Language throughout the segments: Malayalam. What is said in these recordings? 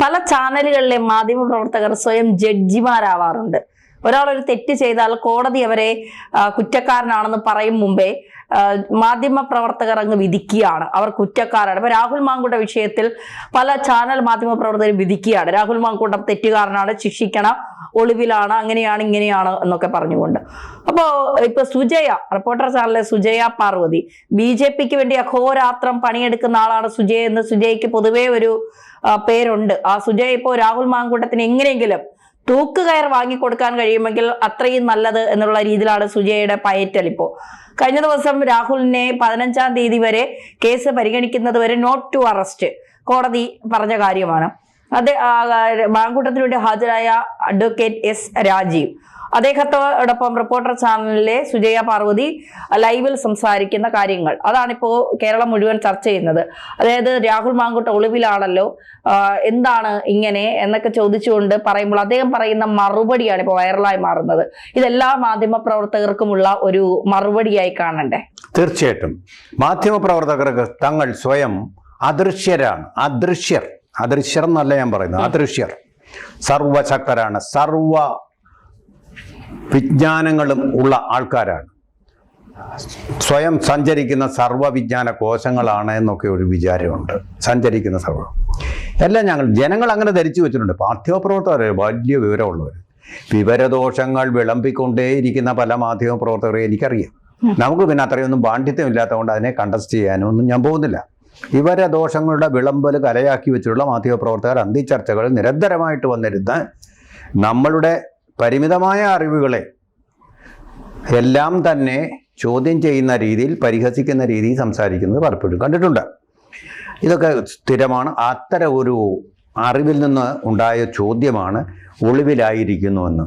പല ചാനലുകളിലെ മാധ്യമപ്രവർത്തകർ സ്വയം ജഡ്ജിമാരാവാറുണ്ട്. ഒരാളൊരു തെറ്റ് ചെയ്താൽ കോടതി അവരെ കുറ്റക്കാരനാണെന്ന് പറയും മുമ്പേ മാധ്യമ പ്രവർത്തകർ അങ്ങ് വിധിക്കുകയാണ് അവർ കുറ്റക്കാരാണ്. ഇപ്പൊ രാഹുൽ മാങ്കൂട്ട വിഷയത്തിൽ പല ചാനൽ മാധ്യമ പ്രവർത്തകരും വിധിക്കുകയാണ്. രാഹുൽ മാങ്കൂട്ടം തെറ്റുകാരനാണ്, ശിക്ഷിക്കണം, ഒളിവിലാണ്, അങ്ങനെയാണ് ഇങ്ങനെയാണ് എന്നൊക്കെ പറഞ്ഞുകൊണ്ട്. അപ്പോ ഇപ്പൊ സുജയ, റിപ്പോർട്ടർ ചാനലിലെ സുജയ പാർവതി, BJPക്ക് വേണ്ടി അഹോരാത്രം പണിയെടുക്കുന്ന ആളാണ് സുജയ എന്ന് സുജയ്ക്ക് പൊതുവേ ഒരു പേരുണ്ട്. ആ സുജയ ഇപ്പോ രാഹുൽ മാങ്കൂട്ടത്തിന് എങ്ങനെയെങ്കിലും തൂക്കുകയർ വാങ്ങിക്കൊടുക്കാൻ കഴിയുമെങ്കിൽ അത്രയും നല്ലത് എന്നുള്ള രീതിയിലാണ് സുജയയുടെ പയറ്റൽ. ഇപ്പോ കഴിഞ്ഞ ദിവസം രാഹുലിനെ 15-ാം തീയതി വരെ കേസ് പരിഗണിക്കുന്നത് വരെ നോട്ട് ടു അറസ്റ്റ് കോടതി പറഞ്ഞ കാര്യമാണ്. മാങ്കൂട്ടത്തിന് വേണ്ടി ഹാജരായ അഡ്വക്കേറ്റ് S. രാജീവ് അദ്ദേഹത്തോടൊപ്പം റിപ്പോർട്ടർ ചാനലിലെ സുജയ പാർവതി ലൈവിൽ സംസാരിക്കുന്ന കാര്യങ്ങൾ അതാണിപ്പോ കേരളം മുഴുവൻ ചർച്ച ചെയ്യുന്നത്. അതായത് രാഹുൽ മാങ്കൂട്ട ഒളിവിലാണല്ലോ, എന്താണ് ഇങ്ങനെ എന്നൊക്കെ ചോദിച്ചുകൊണ്ട് പറയുമ്പോൾ അദ്ദേഹം പറയുന്ന മറുപടിയാണ് ഇപ്പോൾ വൈറലായി മാറുന്നത്. ഇതെല്ലാ മാധ്യമ പ്രവർത്തകർക്കുമുള്ള ഒരു മറുപടിയായി കാണണ്ടേ? തീർച്ചയായിട്ടും മാധ്യമപ്രവർത്തകർക്ക് തങ്ങൾ സ്വയം അദൃശ്യരാണ്. അദൃശ്യർ എന്നല്ല ഞാൻ പറയുന്നത്, അദൃശ്യർ. സർവശക്തരാണ്, സർവ വിജ്ഞാനങ്ങളും ഉള്ള ആൾക്കാരാണ്, സ്വയം സഞ്ചരിക്കുന്ന സർവ്വവിജ്ഞാന കോശങ്ങളാണ് എന്നൊക്കെ ഒരു വിചാരമുണ്ട്. സഞ്ചരിക്കുന്ന എല്ലാം ജനങ്ങൾ അങ്ങനെ ധരിച്ചു വെച്ചിട്ടുണ്ട്. മാധ്യമപ്രവർത്തകർ വലിയ വിവരമുള്ളവർ, വിവരദോഷങ്ങൾ വിളമ്പിക്കൊണ്ടേയിരിക്കുന്ന പല മാധ്യമപ്രവർത്തകരെ എനിക്കറിയാം. നമുക്ക് പിന്നെ അത്രയൊന്നും പാണ്ഡിത്യം ഇല്ലാത്തതുകൊണ്ട് അതിനെ കണ്ടസ്റ്റ് ചെയ്യാനൊന്നും ഞാൻ പോകുന്നില്ല. വിവരദോഷങ്ങളുടെ വിളമ്പൽ കലയാക്കി വെച്ചിട്ടുള്ള മാധ്യമപ്രവർത്തകർ അന്തിച്ചർച്ചകളിൽ നിരന്തരമായിട്ട് വന്നിരുന്ന നമ്മളുടെ പരിമിതമായ അറിവുകളെ എല്ലാം തന്നെ ചോദ്യം ചെയ്യുന്ന രീതിയിൽ, പരിഹസിക്കുന്ന രീതിയിൽ സംസാരിക്കുന്നത് പലപ്പോഴും കണ്ടിട്ടുണ്ട്. ഇതൊക്കെ സ്ഥിരമാണ്. അത്തരം ഒരു അറിവിൽ നിന്ന് ഉണ്ടായ ചോദ്യമാണ് ഒളിവിലായിരിക്കുന്നുവെന്ന്.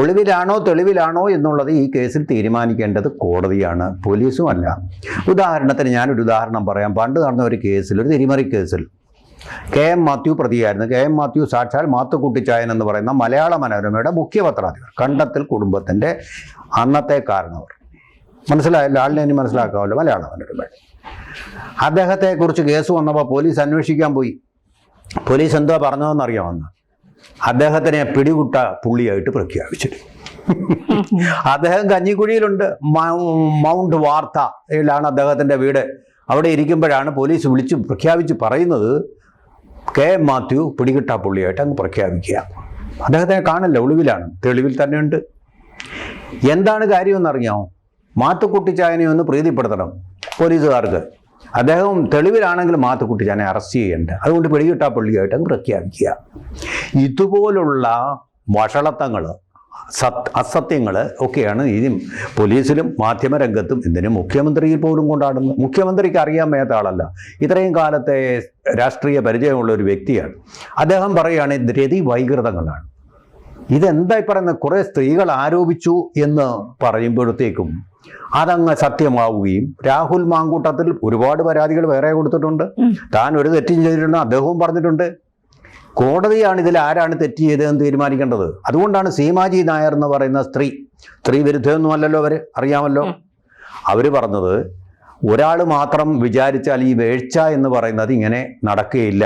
ഒളിവിലാണോ തെളിവിലാണോ എന്നുള്ളത് ഈ കേസിൽ തീരുമാനിക്കേണ്ടത് കോടതിയാണ്, പോലീസും അല്ല. ഉദാഹരണത്തിന് ഞാനൊരു ഉദാഹരണം പറയാം. പണ്ട് നടന്ന ഒരു കേസിൽ, ഒരു തിരിമറി കേസിൽ KM മാത്യു പ്രതിയായിരുന്നു. KM മാത്യു സാക്ഷാൽ മാത്തുക്കുട്ടിച്ചായൻ എന്ന് പറയുന്ന മലയാള മനോരമയുടെ മുഖ്യ പത്രാധിപർ, കണ്ടത്തിൽ കുടുംബത്തിൻ്റെ അന്നത്തെ കാരണവർ. മനസ്സിലായല്ലോ, ആളിനെ ഇനി മനസ്സിലാക്കാമല്ലോ. മലയാള മനോരമ അദ്ദേഹത്തെക്കുറിച്ച് കേസ് വന്നപ്പോൾ പോലീസ് അന്വേഷിക്കാൻ പോയി. പോലീസ് എന്തോ പറഞ്ഞതെന്നറിയാമെന്ന് അദ്ദേഹത്തിനെ പിടികുട്ട പുള്ളിയായിട്ട് പ്രഖ്യാപിച്ചിട്ട് അദ്ദേഹം കഞ്ഞിക്കുഴിയിലുണ്ട്. മൗണ്ട് വാർത്തയിലാണ് അദ്ദേഹത്തിൻ്റെ വീട്. അവിടെ ഇരിക്കുമ്പോഴാണ് പോലീസ് വിളിച്ച് പ്രഖ്യാപിച്ച് പറയുന്നത് KM മാത്യു പിടികിട്ടാ പുള്ളിയായിട്ട് അങ്ങ് പ്രഖ്യാപിക്കുക. അദ്ദേഹത്തെ കാണില്ല, ഒളിവിലാണ്, തെളിവിൽ തന്നെയുണ്ട്. എന്താണ് കാര്യമെന്നറിയാമോ? മാത്തുക്കുട്ടിച്ചായനെ ഒന്ന് പ്രീതിപ്പെടുത്തണം പോലീസുകാർക്ക്. അദ്ദേഹം തെളിവിലാണെങ്കിൽ മാത്തുക്കുട്ടിച്ചായനെ അറസ്റ്റ് ചെയ്യേണ്ട, അതുകൊണ്ട് പിടികിട്ടാ പുള്ളിയായിട്ട് അങ്ങ് പ്രഖ്യാപിക്കുക. ഇതുപോലുള്ള വഷളത്തങ്ങൾ, അസത്യങ്ങൾ ഒക്കെയാണ് ഈ പോലീസിലും മാധ്യമരംഗത്തും ഇതിന് മുഖ്യമന്ത്രിയിൽ പോലും കൊണ്ടാടുന്നത്. മുഖ്യമന്ത്രിക്ക് അറിയാൻ മേത്ത ആളല്ല, ഇത്രയും കാലത്തെ രാഷ്ട്രീയ പരിചയമുള്ള ഒരു വ്യക്തിയാണ്. അദ്ദേഹം പറയുകയാണ് ഇത് രതി വൈകൃതങ്ങളാണ്. ഇതെന്തായി പറയുന്നത്? കുറേ സ്ത്രീകൾ ആരോപിച്ചു എന്ന് പറയുമ്പോഴത്തേക്കും അതങ്ങ് സത്യമാവുകയും, രാഹുൽ മാങ്കൂട്ടത്തിൽ ഒരുപാട് പരാതികൾ വേറെ കൊടുത്തിട്ടുണ്ട്, താൻ ഒരു തെറ്റും ചെയ്തിട്ടുണ്ട് അദ്ദേഹവും പറഞ്ഞിട്ടുണ്ട്. കോടതിയാണ് ഇതിൽ ആരാണ് തെറ്റ് ചെയ്തതെന്ന് തീരുമാനിക്കേണ്ടത്. അതുകൊണ്ടാണ് സീമാജി നായർ എന്ന് പറയുന്ന സ്ത്രീ വിരുദ്ധമൊന്നുമല്ലല്ലോ, അവർ അറിയാമല്ലോ. അവർ പറഞ്ഞത് ഒരാൾ മാത്രം വിചാരിച്ചാൽ ഈ വീഴ്ച എന്ന് പറയുന്നത് ഇങ്ങനെ നടക്കുകയില്ല.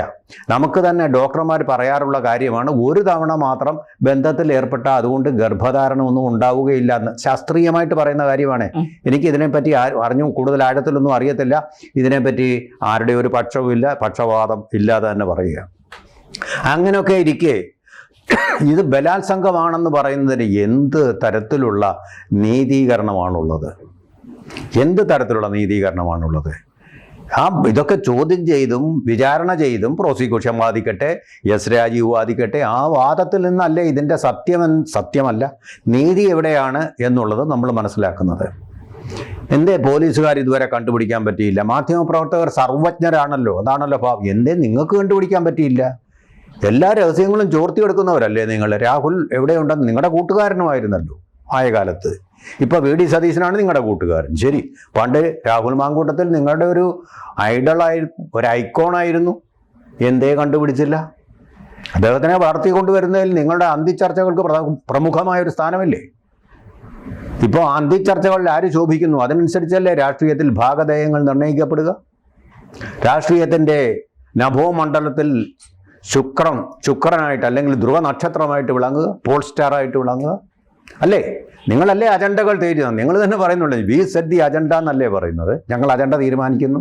നമുക്ക് തന്നെ ഡോക്ടർമാർ പറയാറുള്ള കാര്യമാണ്, ഒരു തവണ മാത്രം ബന്ധത്തിൽ ഏർപ്പെട്ട അതുകൊണ്ട് ഗർഭധാരണമൊന്നും ഉണ്ടാവുകയില്ല എന്ന് ശാസ്ത്രീയമായിട്ട് പറയുന്ന കാര്യമാണ്. എനിക്ക് ഇതിനെപ്പറ്റി കൂടുതൽ ആഴത്തിലൊന്നും അറിയത്തില്ല. ഇതിനെപ്പറ്റി ആരുടെ ഒരു പക്ഷവുമില്ല, പക്ഷപാതം ഇല്ലാതെ തന്നെ പറയുക. അങ്ങനെയൊക്കെ ഇരിക്കെ ഇത് ബലാത്സംഗമാണെന്ന് പറയുന്നതിന് എന്ത് തരത്തിലുള്ള നീതീകരണമാണുള്ളത്? എന്ത് തരത്തിലുള്ള നീതീകരണമാണുള്ളത്? ഇതൊക്കെ ചോദ്യം ചെയ്തും വിചാരണ ചെയ്തും പ്രോസിക്യൂഷൻ വാദിക്കട്ടെ, S. രാജീവ് വാദിക്കട്ടെ, ആ വാദത്തിൽ നിന്നല്ലേ ഇതിൻ്റെ സത്യമല്ല, നീതി എവിടെയാണ് എന്നുള്ളത് നമ്മൾ മനസ്സിലാക്കുന്നത്. എന്തേ പോലീസുകാർ ഇതുവരെ കണ്ടുപിടിക്കാൻ പറ്റിയില്ല? മാധ്യമപ്രവർത്തകർ സർവജ്ഞരാണല്ലോ, അതാണല്ലോ ഭാവം. എന്തേ നിങ്ങൾക്ക് കണ്ടുപിടിക്കാൻ പറ്റിയില്ല? എല്ലാ രഹസ്യങ്ങളും ചോർത്തിയെടുക്കുന്നവരല്ലേ നിങ്ങൾ? രാഹുൽ എവിടെയുണ്ടെന്ന് നിങ്ങളുടെ കൂട്ടുകാരനുമായിരുന്നല്ലോ ആയ കാലത്ത്. ഇപ്പോൾ VD സതീശനാണ് നിങ്ങളുടെ കൂട്ടുകാരൻ. ശരി, പണ്ട് രാഹുൽ മാങ്കൂട്ടത്തിൽ നിങ്ങളുടെ ഒരു ഐഡളായിരുന്നു, ഒരു ഐക്കോണായിരുന്നു. എന്തേ കണ്ടുപിടിച്ചില്ല? അദ്ദേഹത്തിനെ വളർത്തിക്കൊണ്ടുവരുന്നതിൽ നിങ്ങളുടെ അന്തിച്ചർച്ചകൾക്ക് പ്രമുഖമായൊരു സ്ഥാനമില്ലേ? ഇപ്പോൾ അന്തിച്ചർച്ചകളിൽ ആര് ശോഭിക്കുന്നു അതിനനുസരിച്ചല്ലേ രാഷ്ട്രീയത്തിൽ ഭാഗധേയങ്ങൾ നിർണ്ണയിക്കപ്പെടുക. രാഷ്ട്രീയത്തിൻ്റെ നഭോമണ്ഡലത്തിൽ ശുക്രനായിട്ട് അല്ലെങ്കിൽ ധ്രുവ നക്ഷത്രമായിട്ട് വിളങ്ങുക, പോൾ സ്റ്റാറായിട്ട് വിളങ്ങുക അല്ലേ? നിങ്ങളല്ലേ അജണ്ടകൾ തേടുന്നത്? നിങ്ങൾ തന്നെ പറയുന്നുള്ളൂ വി സെറ്റ് ദി അജണ്ട എന്നല്ലേ പറയുന്നത്. ഞങ്ങൾ അജണ്ട തീരുമാനിക്കുന്നു.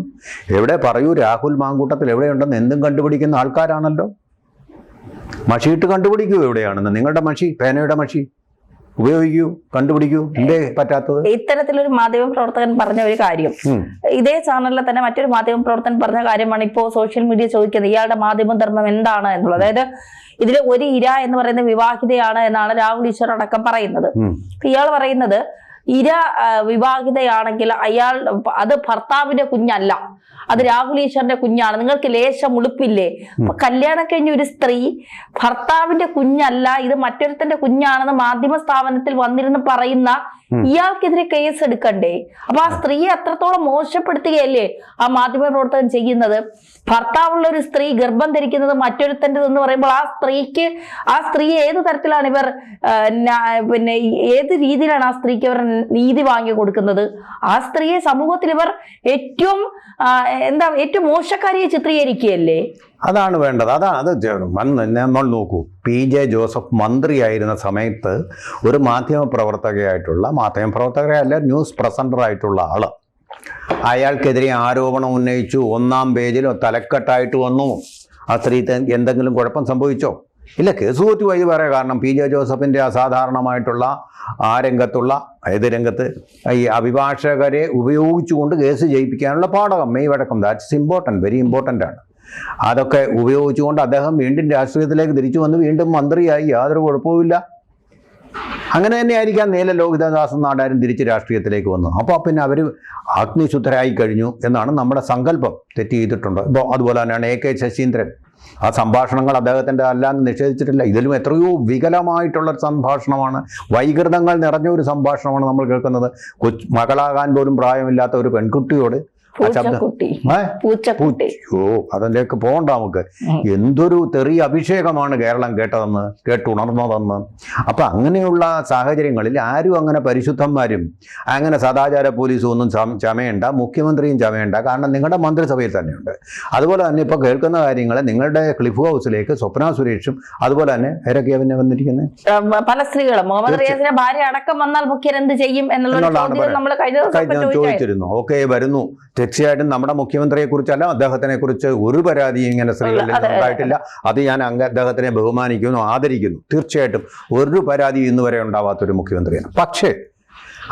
എവിടെ പറയൂ, രാഹുൽ മാങ്കൂട്ടത്തിൽ എവിടെയുണ്ടെന്ന് എന്തും കണ്ടുപിടിക്കുന്ന ആൾക്കാരാണല്ലോ. മഷിയിട്ട് കണ്ടുപിടിക്കൂ എവിടെയാണെന്ന്. നിങ്ങളുടെ മഷി, പേനയുടെ മഷി ഉപയോഗിക്കൂ, കണ്ടുപിടിക്കൂ. എന്തേ പറ്റാത്തത്? ഇത്തരത്തിലൊരു മാധ്യമ പ്രവർത്തകൻ പറഞ്ഞ ഒരു കാര്യം, ഇതേ ചാനലിൽ തന്നെ മറ്റൊരു മാധ്യമ പ്രവർത്തകൻ പറഞ്ഞ കാര്യമാണ് ഇപ്പോൾ സോഷ്യൽ മീഡിയ ചോദിക്കുന്നത്, ഇയാളുടെ മാധ്യമ ധർമ്മം എന്താണ് എന്നുള്ളത്. അതായത് ഇതിൽ ഒരു ഇര എന്ന് പറയുന്നത് വിവാഹിതയാണ് എന്നാണ് രാഹുൽ ഈശ്വർ അടക്കം പറയുന്നത്. ഇയാൾ പറയുന്നത് ഇര വിവാഹിതയാണെങ്കിൽ അത് ഭർത്താവിന്റെ കുഞ്ഞല്ല, അത് രാഹുൽ ഈശ്വറിന്റെ കുഞ്ഞാണ്. നിങ്ങൾക്ക് ലേശം ഉളുപ്പില്ലേ? അപ്പൊ കല്യാണം കഴിഞ്ഞ ഒരു സ്ത്രീ ഭർത്താവിന്റെ കുഞ്ഞല്ല, ഇത് മറ്റൊരുത്തന്റെ കുഞ്ഞാണെന്ന് മാധ്യമ സ്ഥാപനത്തിൽ വന്നിരുന്ന് പറയുന്ന ഇയാൾക്കെതിരെ കേസ് എടുക്കണ്ടേ? അപ്പൊ ആ സ്ത്രീയെ അത്രത്തോളം മോശപ്പെടുത്തുകയല്ലേ ആ മാധ്യമ പ്രവർത്തകൻ ചെയ്യുന്നത്? ഭർത്താവുള്ള ഒരു സ്ത്രീ ഗർഭം ധരിക്കുന്നത് മറ്റൊരുത്തൻ്റെ എന്ന് പറയുമ്പോൾ ആ സ്ത്രീ ഏത് തരത്തിലാണ് ഇവർ പിന്നെ ഏത് രീതിയിലാണ് ആ സ്ത്രീക്ക് ഇവർ നീതി വാങ്ങി കൊടുക്കുന്നത്? ആ സ്ത്രീയെ സമൂഹത്തിൽ ഇവർ ഏറ്റവും മോശക്കാരിയെ ചിത്രീകരിക്കുകയല്ലേ? അതാണ് വേണ്ടത്. അത് നമ്മൾ നോക്കൂ, PJ ജോസഫ് മന്ത്രിയായിരുന്ന സമയത്ത് ഒരു മാധ്യമപ്രവർത്തകരല്ല, ന്യൂസ് പ്രസന്ററായിട്ടുള്ള ആള്, അയാൾക്കെതിരെ ആരോപണം ഉന്നയിച്ചു. 1-ാം പേജിൽ തലക്കെട്ടായിട്ട് വന്നു. ആ സ്ത്രീ എന്തെങ്കിലും കുഴപ്പം സംഭവിച്ചോ? ഇല്ല, കേസ് തോറ്റു പോയി പറയാം. കാരണം PJ ജോസഫിൻ്റെ അസാധാരണമായിട്ടുള്ള ആ രംഗത്തുള്ള ഏത് രംഗത്ത് ഈ അഭിഭാഷകരെ ഉപയോഗിച്ചുകൊണ്ട് കേസ് ജയിപ്പിക്കാനുള്ള പാഠകം, മെയ്വഴക്കം, ദാറ്റ്സ് ഇമ്പോർട്ടൻറ്റ്, വെരി ഇമ്പോർട്ടൻ്റ് ആണ്. അതൊക്കെ ഉപയോഗിച്ചുകൊണ്ട് അദ്ദേഹം വീണ്ടും രാഷ്ട്രീയത്തിലേക്ക് തിരിച്ചു വന്ന് വീണ്ടും മന്ത്രിയായി, യാതൊരു കുഴപ്പവുമില്ല. അങ്ങനെ തന്നെ ആയിരിക്കാം നീല ലോഹിതദാസും നാടാരും തിരിച്ച് രാഷ്ട്രീയത്തിലേക്ക് വന്നു. അപ്പോൾ പിന്നെ അവർ അഗ്നിശുദ്ധരായി കഴിഞ്ഞു എന്നാണ് നമ്മുടെ സങ്കല്പം. തെറ്റ് ചെയ്തിട്ടുണ്ട്. ഇപ്പോൾ അതുപോലെ തന്നെയാണ് AK ശശീന്ദ്രൻ. ആ സംഭാഷണങ്ങൾ അദ്ദേഹത്തിൻ്റെ അല്ലാന്ന് നിഷേധിച്ചിട്ടില്ല. ഇതിലും എത്രയോ വികലമായിട്ടുള്ളൊരു സംഭാഷണമാണ്, വൈകൃതങ്ങൾ നിറഞ്ഞ ഒരു സംഭാഷണമാണ് നമ്മൾ കേൾക്കുന്നത്. മകളാകാൻ പോലും പ്രായമില്ലാത്ത ഒരു പെൺകുട്ടിയോട് അതിലേക്ക് പോകണ്ട നമുക്ക്. എന്തൊരു തെറിയ അഭിഷേകമാണ് കേരളം കേട്ടുണർന്നതെന്ന്. അപ്പൊ അങ്ങനെയുള്ള സാഹചര്യങ്ങളിൽ ആരും അങ്ങനെ പരിശുദ്ധന്മാരും അങ്ങനെ സദാചാര പോലീസും ഒന്നും ചമയണ്ട, മുഖ്യമന്ത്രിയും ചമയണ്ട. കാരണം നിങ്ങളുടെ മന്ത്രിസഭയിൽ തന്നെയുണ്ട്. അതുപോലെ തന്നെ ഇപ്പൊ കേൾക്കുന്ന കാര്യങ്ങൾ നിങ്ങളുടെ ക്ലിഫ് ഹൗസിലേക്ക് സ്വപ്ന സുരേഷും അതുപോലെ തന്നെ ആരൊക്കെയാ പിന്നെ വന്നിരിക്കുന്നത്, പല സ്ത്രീകളും, മുഹമ്മദ് റിയാസിന്റെ ഭാര്യ അടക്കം വന്നാൽ മുഖ്യൻ എന്ത് ചെയ്യും എന്നുള്ളതാണ് ചോദിച്ചിരുന്നു. ഓക്കെ, വരുന്നു. തീർച്ചയായിട്ടും നമ്മുടെ മുഖ്യമന്ത്രിയെ കുറിച്ചല്ല, അദ്ദേഹത്തിനെ കുറിച്ച് ഒരു പരാതിയും ഇങ്ങനെ സ്ത്രീകളിൽ ഉണ്ടായിട്ടില്ല. അത് ഞാൻ അദ്ദേഹത്തിനെ ബഹുമാനിക്കുന്നു, ആദരിക്കുന്നു. തീർച്ചയായിട്ടും ഒരു പരാതി ഇന്നുവരെ ഉണ്ടാവാത്തൊരു മുഖ്യമന്ത്രിയാണ്. പക്ഷേ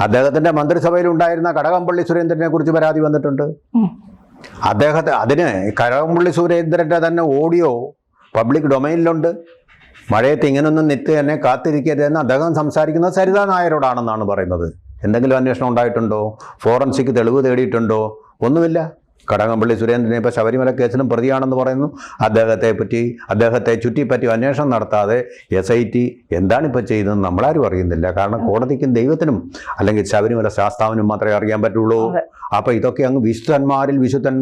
അദ്ദേഹത്തിന്റെ മന്ത്രിസഭയിൽ ഉണ്ടായിരുന്ന കടകംപള്ളി സുരേന്ദ്രനെ കുറിച്ച് പരാതി വന്നിട്ടുണ്ട്. അതിന് കടകംപള്ളി സുരേന്ദ്രന്റെ തന്നെ ഓഡിയോ പബ്ലിക് ഡൊമൈനിലുണ്ട്. മഴയത്ത് ഇങ്ങനൊന്നും നിറ്റ് തന്നെ കാത്തിരിക്കരുതെന്ന് അദ്ദേഹം സംസാരിക്കുന്നത് സരിതാ നായരോടാണെന്നാണ് പറയുന്നത്. എന്തെങ്കിലും അന്വേഷണം ഉണ്ടായിട്ടുണ്ടോ? ഫോറൻസിക് തെളിവ് തേടിയിട്ടുണ്ടോ? ഒന്നുമില്ല. കടകംപള്ളി സുരേന്ദ്രനെ ഇപ്പോൾ ശബരിമല കേസിലും പ്രതിയാണെന്ന് പറയുന്നു. അദ്ദേഹത്തെ ചുറ്റിപ്പറ്റി അന്വേഷണം നടത്താതെ SIT എന്താണിപ്പോൾ ചെയ്തതെന്ന് നമ്മളാരും അറിയുന്നില്ല. കാരണം കോടതിക്കും ദൈവത്തിനും അല്ലെങ്കിൽ ശബരിമല ശാസ്താവിനും മാത്രമേ അറിയാൻ പറ്റുള്ളൂ. അപ്പോൾ ഇതൊക്കെ അങ്ങ്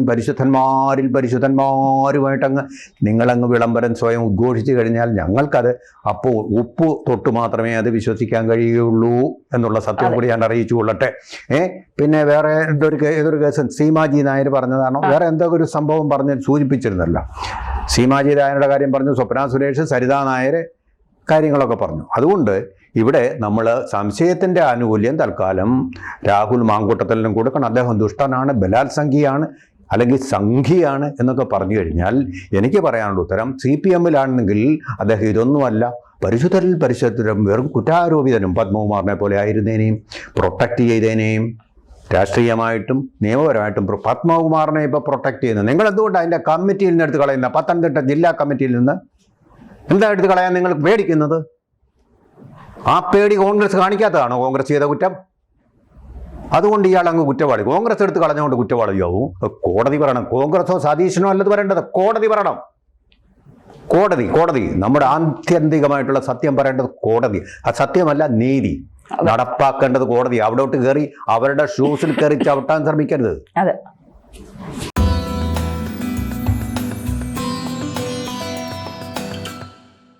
പരിശുദ്ധന്മാരുമായിട്ടങ്ങ് നിങ്ങളങ്ങ് വിളംബരം സ്വയം ഉദ്ഘോഷിച്ചു കഴിഞ്ഞാൽ ഞങ്ങൾക്കത് അപ്പോൾ ഉപ്പ് തൊട്ട് മാത്രമേ അത് വിശ്വസിക്കാൻ കഴിയുള്ളൂ എന്നുള്ള സത്യം കൂടി ഞാൻ അറിയിച്ചു കൊള്ളട്ടെ. പിന്നെ വേറെ ഏതൊരു കേസ് സീമാജി നായർ പറഞ്ഞതാണോ, വേറെ എന്തൊക്കെ ഒരു സംഭവം പറഞ്ഞ് സൂചിപ്പിച്ചിരുന്നല്ലോ. സീമാജി നായരുടെ കാര്യം പറഞ്ഞു, സ്വപ്ന സുരേഷ്, സരിതാ നായർ കാര്യങ്ങളൊക്കെ പറഞ്ഞു. അതുകൊണ്ട് ഇവിടെ നമ്മൾ സംശയത്തിൻ്റെ ആനുകൂല്യം തൽക്കാലം രാഹുൽ മാങ്കൂട്ടത്തിലും കൊടുക്കണം. അദ്ദേഹം ദുഷ്ടനാണ്, ബലാത്സംഖിയാണ്, അല്ലെങ്കിൽ സംഘിയാണ് എന്നൊക്കെ പറഞ്ഞു കഴിഞ്ഞാൽ എനിക്ക് പറയാനുള്ള ഉത്തരം CPM-ലാണെങ്കിൽ അദ്ദേഹം ഇതൊന്നുമല്ല, പരിശുദ്ധരും വെറും കുറ്റാരോപിതനും പത്മകുമാറിനെ പോലെ ആയിരുന്നേനെയും പ്രൊട്ടക്റ്റ് ചെയ്തേനെയും രാഷ്ട്രീയമായിട്ടും നിയമപരമായിട്ടും. പത്മകുമാറിനെ ഇപ്പോൾ പ്രൊട്ടക്റ്റ് ചെയ്യുന്നത് നിങ്ങൾ എന്തുകൊണ്ട് അതിൻ്റെ കമ്മിറ്റിയിൽ നിന്ന് എടുത്ത് കളയുന്ന? പത്തനംതിട്ട ജില്ലാ കമ്മിറ്റിയിൽ നിന്ന് എന്താ എടുത്ത് കളയാൻ നിങ്ങൾ പേടിക്കുന്നത്? ആ പേടി കോൺഗ്രസ് കാണിക്കാത്തതാണോ കോൺഗ്രസ് ചെയ്ത കുറ്റം? അതുകൊണ്ട് ഇയാൾ അങ്ങ് കുറ്റവാളി, കോൺഗ്രസ് എടുത്ത് കളഞ്ഞുകൊണ്ട് കുറ്റവാളിയാവും. കോടതി പറയണം. കോൺഗ്രസോ സതീശനോ അല്ലത് പറയേണ്ടത്, കോടതി പറയണം. കോടതി നമ്മുടെ ആത്യന്തികമായിട്ടുള്ള സത്യം പറയേണ്ടത് കോടതി. അത് സത്യമല്ല, നീതി നടപ്പാക്കേണ്ടത് കോടതി. അവിടോട്ട് കയറി അവരുടെ ഷൂസിൽ കയറി ചവിട്ടാൻ ശ്രമിക്കരുത്.